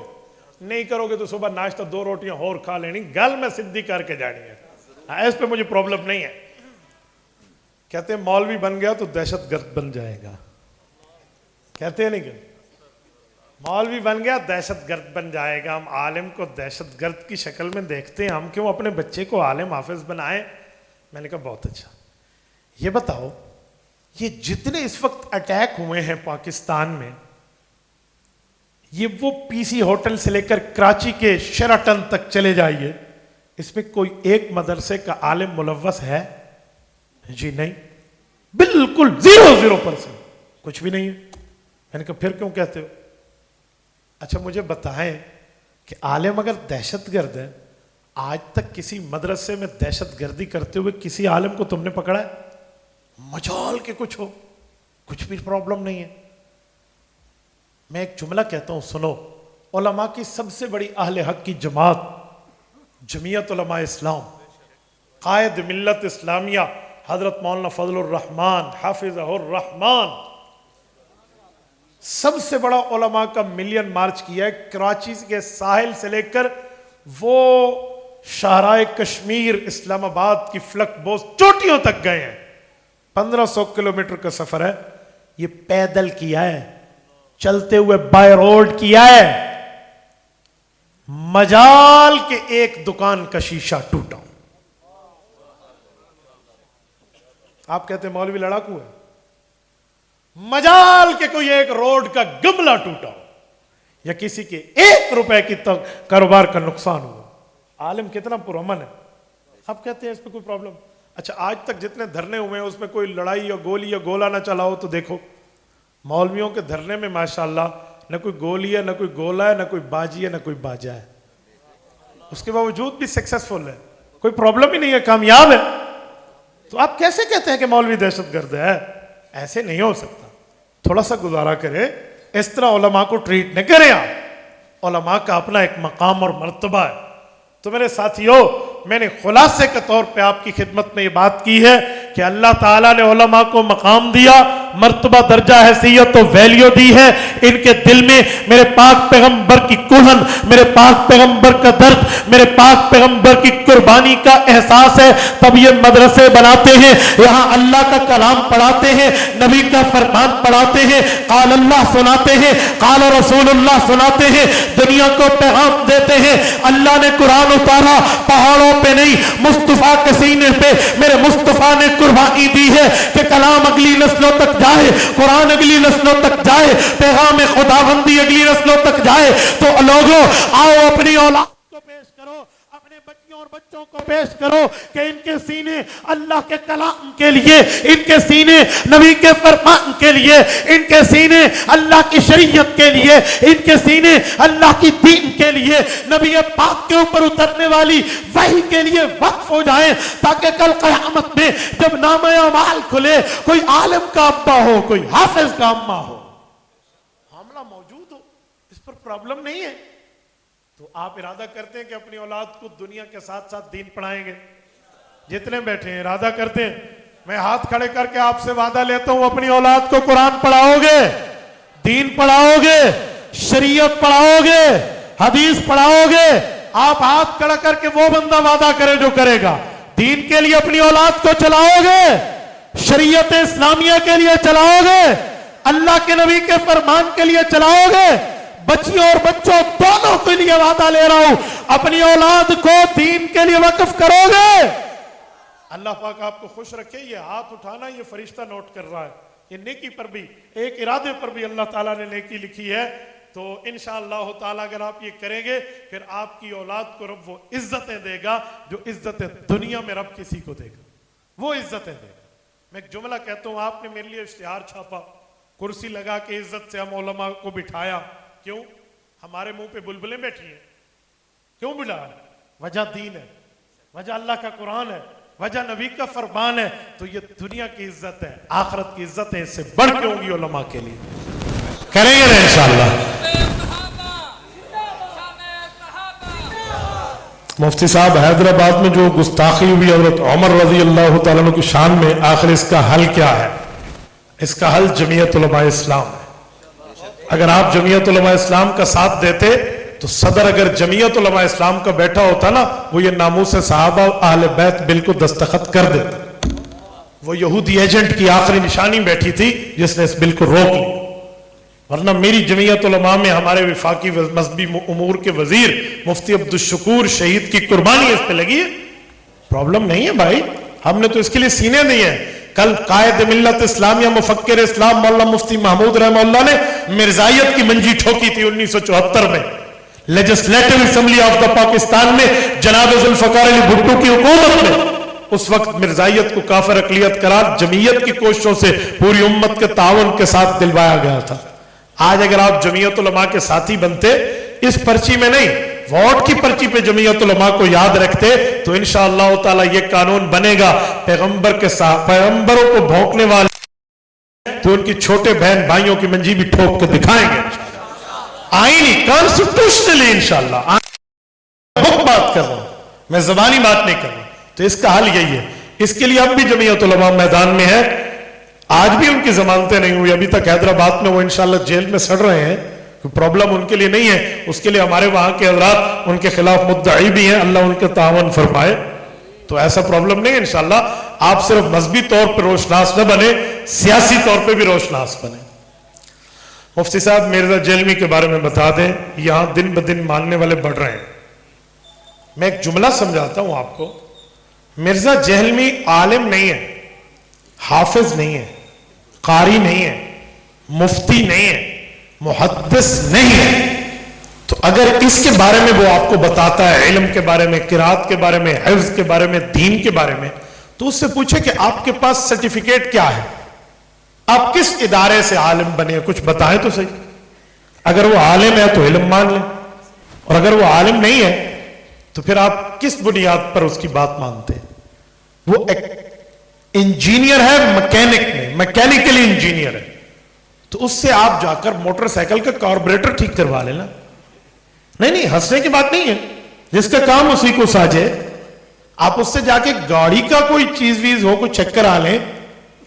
نہیں کرو گے تو صبح ناشتہ 2 روٹیاں اور کھا لینی، گل میں سدھی کر کے جانی ہے، اس پہ مجھے پرابلم نہیں ہے۔ کہتے ہیں مولوی بن گیا تو دہشت گرد بن جائے گا، کہتے ہیں نہیں کہ مولوی بن گیا دہشت گرد بن جائے گا، ہم عالم کو دہشت گرد کی شکل میں دیکھتے ہیں، ہم کیوں اپنے بچے کو عالم حافظ بنائیں؟ میں نے کہا بہت اچھا، یہ بتاؤ یہ جتنے اس وقت اٹیک ہوئے ہیں پاکستان میں، یہ وہ پی سی ہوٹل سے لے کر کراچی کے شیراٹن تک چلے جائیے، اس میں کوئی ایک مدرسے کا عالم ملوث ہے؟ جی نہیں، بالکل 0% کچھ بھی نہیں ہے۔ میں نے کہا پھر کیوں کہتے ہو؟ اچھا مجھے بتائیں کہ عالم اگر دہشت گرد ہے، آج تک کسی مدرسے میں دہشت گردی کرتے ہوئے کسی عالم کو تم نے پکڑا ہے؟ مجال کے کچھ ہو، کچھ بھی پرابلم نہیں ہے۔ میں ایک جملہ کہتا ہوں سنو، علماء کی سب سے بڑی اہل حق کی جماعت جمعیت علماء اسلام، قائد ملت اسلامیہ حضرت مولانا فضل الرحمان حافظہ الرحمان، سب سے بڑا علماء کا ملین مارچ کیا ہے، کراچی کے ساحل سے لے کر وہ شاہراہ کشمیر اسلام آباد کی فلک بوز چوٹیوں تک گئے ہیں، 1500 کلومیٹر کا سفر ہے، یہ پیدل کیا ہے، چلتے ہوئے بائی روڈ کیا ہے، مجال کے ایک دکان کا شیشہ ٹوٹا۔ آپ کہتے ہیں مولوی لڑاکو ہے، مجال کے کوئی ایک روڈ کا گملہ ٹوٹا ہو یا کسی کے 1 روپے کی کاروبار کا نقصان ہوا، عالم کتنا پرامن ہے۔ آپ کہتے ہیں اس پہ کوئی پرابلم؟ اچھا آج تک جتنے دھرنے ہوئے ہیں اس میں کوئی لڑائی یا گولی یا گولہ نہ چلا ہو تو دیکھو، مولویوں کے دھرنے میں ماشاءاللہ نہ کوئی گولی ہے، نہ کوئی گولا ہے، نہ کوئی باجی ہے، نہ کوئی باجا ہے، اس کے باوجود بھی سکسیسفل ہے، کوئی پرابلم ہی نہیں ہے، کامیاب ہے۔ تو آپ کیسے کہتے ہیں کہ مولوی دہشت گرد ہے؟ ایسے نہیں ہو سکتا، تھوڑا سا گزارا کرے، اس طرح علماء کو ٹریٹ نہ کریں آپ، علماء کا اپنا ایک مقام اور مرتبہ ہے۔ تو میرے ساتھیوں، میں نے خلاصے کے طور پہ آپ کی خدمت میں یہ بات کی ہے کہ اللہ تعالیٰ نے علماء کو مقام دیا، مرتبہ درجہ حیثیت و ویلیو دی ہے، ان کے دل میں میرے پاک پیغمبر کی کہن، میرے پاک پیغمبر کا درد، میرے پاک پیغمبر کی قربانی کا احساس ہے، تب یہ مدرسے بناتے ہیں، یہاں اللہ کا کلام پڑھاتے ہیں، نبی کا فرمان پڑھاتے ہیں، قال اللہ سناتے ہیں، قال رسول اللہ سناتے ہیں، دنیا کو پیغام دیتے ہیں۔ اللہ نے قرآن اتارا پہاڑوں پہ نہیں، مصطفیٰ کے سینے پہ میرے مصطفیٰ نے قربانی دی ہے کہ کلام اگلی نسلوں تک جائے، قرآن اگلی نسلوں تک جائے، پیغام خداوندی اگلی نسلوں تک جائے۔ تو لوگوں آؤ اپنی اولاد کو پیش کرو، اپنے بچیوں اور بچوں کو پیش کرو کہ ان کے سینے اللہ کے کلام کے لیے، ان کے سینے نبی کے فرمان کے لیے، ان کے سینے اللہ کی شریعت کے لیے، ان کے سینے اللہ کی دین کے لیے، نبی پاک کے اوپر اترنے والی وحی کے لیے وقف ہو جائیں، تاکہ کل قیامت میں جب نامہ اعمال کھلے کوئی عالم کا ابا ہو، کوئی حافظ کا اماں ہو، معاملہ موجود ہو، اس پر پرابلم نہیں ہے۔ تو آپ ارادہ کرتے ہیں کہ اپنی اولاد کو دنیا کے ساتھ ساتھ دین پڑھائیں گے؟ جتنے بیٹھے ہیں ارادہ کرتے ہیں؟ میں ہاتھ کھڑے کر کے آپ سے وعدہ لیتا ہوں، اپنی اولاد کو قرآن پڑھاؤ گے، دین پڑھاؤ گے، شریعت پڑھاؤ گے، حدیث پڑھاؤ گے؟ آپ ہاتھ کھڑا کر کے وہ بندہ وعدہ کرے جو کرے گا۔ دین کے لیے اپنی اولاد کو چلاؤ گے، شریعت اسلامیہ کے لیے چلاؤ گے، اللہ کے نبی کے فرمان کے لیے چلاؤ گے؟ بچیوں اور بچوں دونوں کے لیے وعدہ لے رہا ہوں، اپنی اولاد کو دین کے لیے وقف کرو گے؟ اللہ پاک آپ کو خوش رکھے۔ یہ ہاتھ اٹھانا یہ فرشتہ نوٹ کر رہا ہے، یہ نیکی پر بھی، ایک ارادے پر بھی اللہ تعالیٰ نے نیکی لکھی ہے۔ تو انشاءاللہ تعالیٰ اگر آپ یہ کریں گے پھر آپ کی اولاد کو رب وہ عزتیں دے گا جو عزتیں دنیا میں رب کسی کو دے گا، وہ عزتیں دے گا۔ میں ایک جملہ کہتا ہوں، آپ نے میرے لیے اشتہار چھاپا، کرسی لگا کے عزت سے ہم علماء کو بٹھایا، کیوں؟ ہمارے منہ پہ بلبلیں بیٹھی ہیں، کیوں بلایا؟ وجہ دین ہے، وجہ اللہ کا قرآن ہے، وجہ نبی کا فرمان ہے۔ تو یہ دنیا کی عزت ہے، آخرت کی عزت ہے، اس سے بڑھ کے ہوگی علماء کے لیے، کریں گے نا انشاءاللہ۔ مفتی صاحب حیدرآباد میں جو گستاخی ہوئی حضرت عمر رضی اللہ تعالیٰ عنہ کی شان میں، آخر اس کا حل کیا ہے؟ اس کا حل جمعیت علماء اسلام ہے۔ اگر آپ جمعیت علماء اسلام کا ساتھ دیتے تو صدر اگر جمعیت علماء اسلام کا بیٹھا ہوتا نا، وہ یہ ناموس صحابہ اہل بیت بل کو دستخط کر دیتا۔ وہ یہودی ایجنٹ کی آخری نشانی بیٹھی تھی جس نے اس بل کو روک لی، ورنہ میری جمعیت علماء میں ہمارے وفاقی مذہبی امور کے وزیر مفتی عبدالشکور شہید کی قربانی اس پہ لگی ہے، پرابلم نہیں ہے بھائی، ہم نے تو اس کے لیے سینے دیے ہیں۔ کل قائد ملت اسلامیہ مفکر اسلام مولانا مفتی محمود رحمہ اللہ نے مرزائیت کی منجی ٹھوکی تھی 1974 میں، legislative assembly of the Pakistan میں جناب ذوالفقار علی بھٹو کی حکومت میں۔ اس وقت مرزائیت کو کافر اقلیت قرار جمعیت کی کوششوں سے پوری امت کے تعاون کے ساتھ دلوایا گیا تھا۔ آج اگر آپ جمعیت علماء کے ساتھی بنتے، اس پرچی میں نہیں، ووٹ کی پرچی پہ جمعیت علماء کو یاد رکھتے، تو انشاءاللہ تعالی یہ قانون بنے گا، پیغمبر کے ساتھ پیغمبروں کو بھونکنے والے تو ان کی چھوٹے بہن بھائیوں کی منجی بھی ٹھوک کے دکھائیں گے آئینی کانسٹیٹیوشنلی انشاءاللہ۔ بہت بات کر رہا ہوں میں، زبانی بات نہیں کر رہا۔ تو اس کا حل یہی ہے، اس کے لیے اب بھی جمعیت علماء میدان میں ہے، آج بھی ان کی ضمانتیں نہیں ہوئی، ابھی تک حیدرآباد میں وہ انشاءاللہ جیل میں سڑ رہے ہیں، پرابلم ان کے لیے نہیں ہے، اس کے لیے ہمارے وہاں کے حضرات ان کے خلاف مدعی بھی ہیں، اللہ ان کے تعاون فرمائے۔ تو ایسا پرابلم نہیں ہے انشاءاللہ۔ آپ صرف مذہبی طور پر روشناس نہ بنے، سیاسی طور پہ بھی روشناس بنے۔ مفتی صاحب مرزا جہلمی کے بارے میں بتا دیں، یہاں دن بدن ماننے والے بڑھ رہے ہیں۔ میں ایک جملہ سمجھاتا ہوں آپ کو، مرزا جہلمی عالم نہیں ہے، حافظ نہیں ہے، قاری نہیں ہے، مفتی نہیں ہے، محدث نہیں ہے۔ تو اگر اس کے بارے میں وہ آپ کو بتاتا ہے، علم کے بارے میں، قرات کے بارے میں، حفظ کے بارے میں، دین کے بارے میں، تو اس سے پوچھے کہ آپ کے پاس سرٹیفکیٹ کیا ہے، آپ کس ادارے سے عالم بنے، کچھ بتائیں تو صحیح۔ اگر وہ عالم ہے تو علم مان لیں، اور اگر وہ عالم نہیں ہے تو پھر آپ کس بنیاد پر اس کی بات مانتے ہیں؟ وہ ایک انجینئر ہے، مکینک میں مکینیکلی انجینئر ہے، تو اس سے آپ جا کر موٹر سائیکل کا کاربوریٹر ٹھیک کروا لینا۔ نہیں ہنسنے کی بات نہیں ہے، جس کا کام اسی کو ساجے۔ آپ اس سے جا کے گاڑی کا کوئی چیز ویز ہو، کوئی چیک کرا لیں،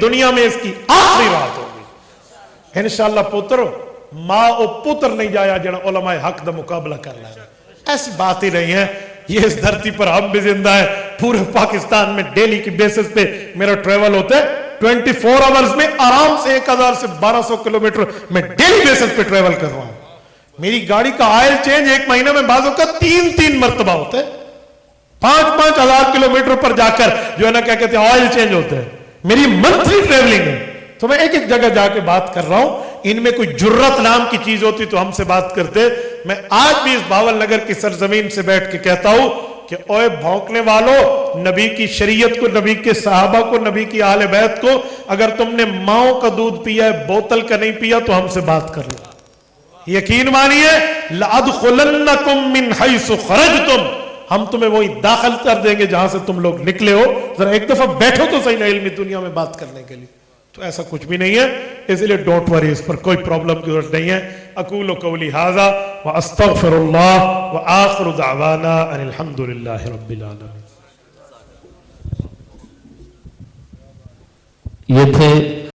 دنیا میں اس کی آخری رات ہوگی انشاءاللہ پتر ماں او پتر نہیں جایا جنہا علماء حق دا مقابلہ کرنا ہے ایسی بات ہی نہیں ہے یہ اس دھرتی پر ہم بھی زندہ ہے پورے پاکستان میں ڈیلی کی بیسس پہ میرا ٹریول ہوتا ہے 24 آورز میں آرام سے 1000 سے 1200 کلومیٹر میں ڈیلی بیسس پہ ٹریول کر رہا ہوں میری گاڑی کا آئل چینج ایک مہینہ میں بعضوں کا 3 مرتبہ ہوتا ہے 5-5 ہزار کلومیٹر پر جا کر جو ہے نا کیا کہتے ہیں آئل چینج ہوتا ہے میری منتھلی ٹریولنگ ہے تو میں ایک جگہ جا کے بات کر رہا ہوں ان میں کوئی جرت نام کی چیز ہوتی تو ہم سے بات کرتے میں آج بھی اس باول نگر کی سرزمین سے بیٹھ کے کہتا ہوں کہ اوے بھونکنے والوں نبی کی شریعت کو نبی کے صحابہ کو نبی کی اہل بیت کو اگر تم نے ماؤں کا دودھ پیا ہے بوتل کا نہیں پیا تو ہم سے بات کر لو یقین مانیے لَأَدْخُلَنَّكُمْ مِنْ حَيْثُ خَرَجْتُمْ ہم تمہیں وہی داخل کر دیں گے جہاں سے تم لوگ نکلے ہو ذرا ایک دفعہ بیٹھو تو صحیح نہ علمی دنیا میں بات کرنے کے لیے تو ایسا کچھ بھی نہیں ہے اس لیے ڈونٹ وری اس پر کوئی پرابلم کی ضرورت نہیں ہے اقول قولی ھذا واستغفر اللہ وآخر دعوانا ان الحمد للہ رب العالمین یہ تھے